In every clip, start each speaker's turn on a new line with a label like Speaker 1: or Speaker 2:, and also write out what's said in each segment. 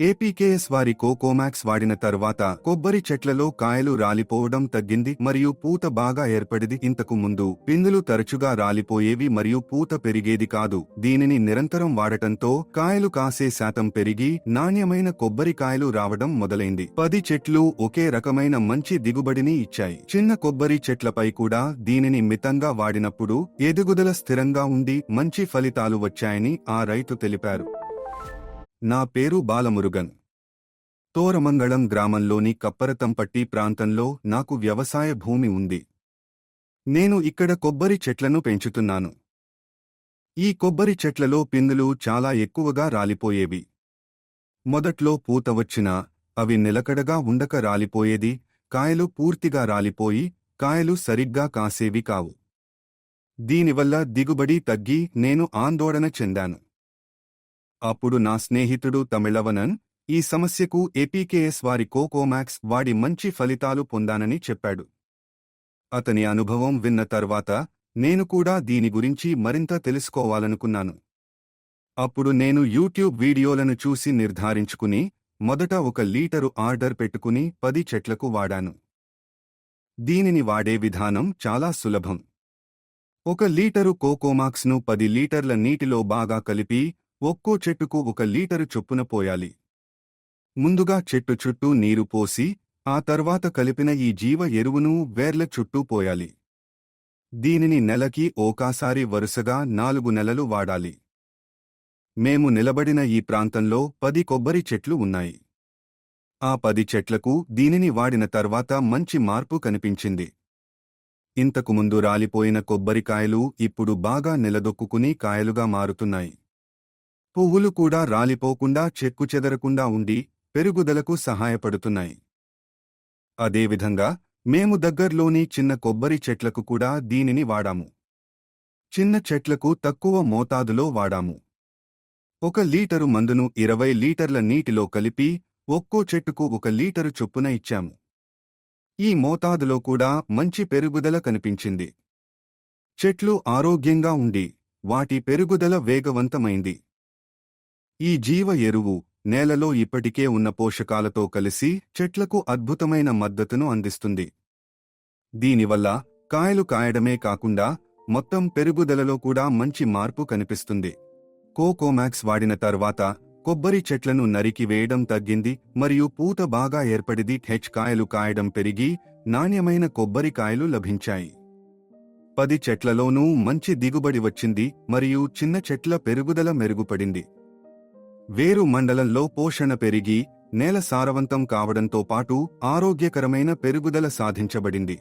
Speaker 1: ఏపీకేఎస్ వారి కోకోమాక్స్ వాడిన తర్వాత కొబ్బరి చెట్లలో కాయలు రాలిపోవడం తగ్గింది మరియు పూత బాగా ఏర్పడిది. ఇంతకు ముందు పిందులు తరచుగా రాలిపోయేవి మరియు పూత పెరిగేది కాదు. దీనిని నిరంతరం వాడటంతో కాయలు కాసే శాతం పెరిగి నాణ్యమైన కొబ్బరికాయలు రావడం మొదలైంది. 10 చెట్లు ఒకే రకమైన మంచి దిగుబడిని ఇచ్చాయి. చిన్న కొబ్బరి చెట్లపై కూడా దీనిని మితంగా వాడినప్పుడు ఎదుగుదల స్థిరంగా ఉండి మంచి ఫలితాలు వచ్చాయని ఆ రైతు తెలిపారు. నా పేరు బాలమురుగన్. తోరమంగళం గ్రామంలోని కప్పరతంపట్టి ప్రాంతంలో నాకు వ్యవసాయ భూమి ఉంది. నేను ఇక్కడ కొబ్బరి చెట్లను పెంచుతున్నాను. ఈ కొబ్బరి చెట్లలో పిందులు చాలా ఎక్కువగా రాలిపోయేవి. మొదట్లో పూత వచ్చినా అవి నిలకడగా ఉండక రాలిపోయేది. కాయలు పూర్తిగా రాలిపోయి కాయలు సరిగ్గా కాసేవి కావు. దీనివల్ల దిగుబడి తగ్గి నేను ఆందోళన చెందాను. అప్పుడు నా స్నేహితుడు తమిళవనన్ ఈ సమస్యకు ఏపీకేఎస్ వారి కోకోమాక్స్ వాడి మంచి ఫలితాలు పొందానని చెప్పాడు. అతని అనుభవం విన్న తర్వాత నేను కూడా దీని గురించి మరింత తెలుసుకోవాలనుకున్నాను. అప్పుడు నేను యూట్యూబ్ వీడియోలను చూసి నిర్ధారించుకుని మొదట 1 లీటరు ఆర్డర్ పెట్టుకుని 10 చెట్లకు వాడాను. దీనిని వాడే విధానం చాలా సులభం. 1 లీటరు కోకోమాక్స్ను 10 లీటర్ల నీటిలో బాగా కలిపి ఒక్కో చెట్టుకు 1 లీటరు చొప్పున పోయాలి. ముందుగా చెట్టు చుట్టూ నీరు పోసి ఆ తర్వాత కలిపిన ఈ జీవ ఎరువును వేర్ల చుట్టూ పోయాలి. దీనిని నెలకి ఒకసారి వరుసగా 4 నెలలు వాడాలి. మేము నిలబడిన ఈ ప్రాంతంలో 10 కొబ్బరి చెట్లు ఉన్నాయి. ఆ 10 చెట్లకు దీనిని వాడిన తర్వాత మంచి మార్పు కనిపించింది. ఇంతకుముందు రాలిపోయిన కొబ్బరికాయలు ఇప్పుడు బాగా నిలదొక్కుకుని కాయలుగా మారుతున్నాయి. పువ్వులు కూడా రాలిపోకుండా చెక్కుచెదరకుండా ఉండి పెరుగుదలకు సహాయపడుతున్నాయి. అదేవిధంగా మేము దగ్గర్లోని చిన్న కొబ్బరి చెట్లకు కూడా దీనిని వాడాము. చిన్న చెట్లకు తక్కువ మోతాదులో వాడాము. 1 లీటరు మందును 20 లీటర్ల నీటిలో కలిపి ఒక్కో చెట్టుకు 1 లీటరు చొప్పున ఇచ్చాము. ఈ మోతాదులో కూడా మంచి పెరుగుదల కనిపించింది. చెట్లు ఆరోగ్యంగా ఉండి వాటి పెరుగుదల వేగవంతమైంది. ఈ జీవ ఎరువు నేలలో ఇప్పటికే ఉన్న పోషకాలతో కలిసి చెట్లకు అద్భుతమైన మద్దతును అందిస్తుంది. దీనివల్ల కాయలు కాయడమే కాకుండా మొత్తం పెరుగుదలలో కూడా మంచి మార్పు కనిపిస్తుంది. కోకోమాక్స్ వాడిన తర్వాత కొబ్బరి చెట్లను నరికివేయడం తగ్గింది మరియు పూత బాగా ఏర్పడిది. కాయలు కాయడం పెరిగి నాణ్యమైన కొబ్బరికాయలు లభించాయి. 10 చెట్లలోనూ మంచి దిగుబడి వచ్చింది మరియు చిన్న చెట్ల పెరుగుదల మెరుగుపడింది. వేరు మండలంలో పోషణ పెరిగి నేల సారవంతం కావడంతో పాటు ఆరోగ్యకరమైన పెరుగుదల సాధించబడింది.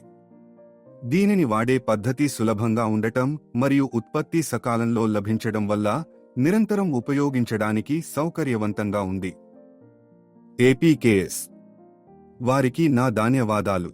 Speaker 1: దీనిని వాడే పద్ధతి సులభంగా ఉండటం మరియు ఉత్పత్తి సకాలంలో లభించడం వల్ల నిరంతరం ఉపయోగించడానికి సౌకర్యవంతంగా ఉంది. ఏపీకేఎస్ వారికి నా ధన్యవాదాలు.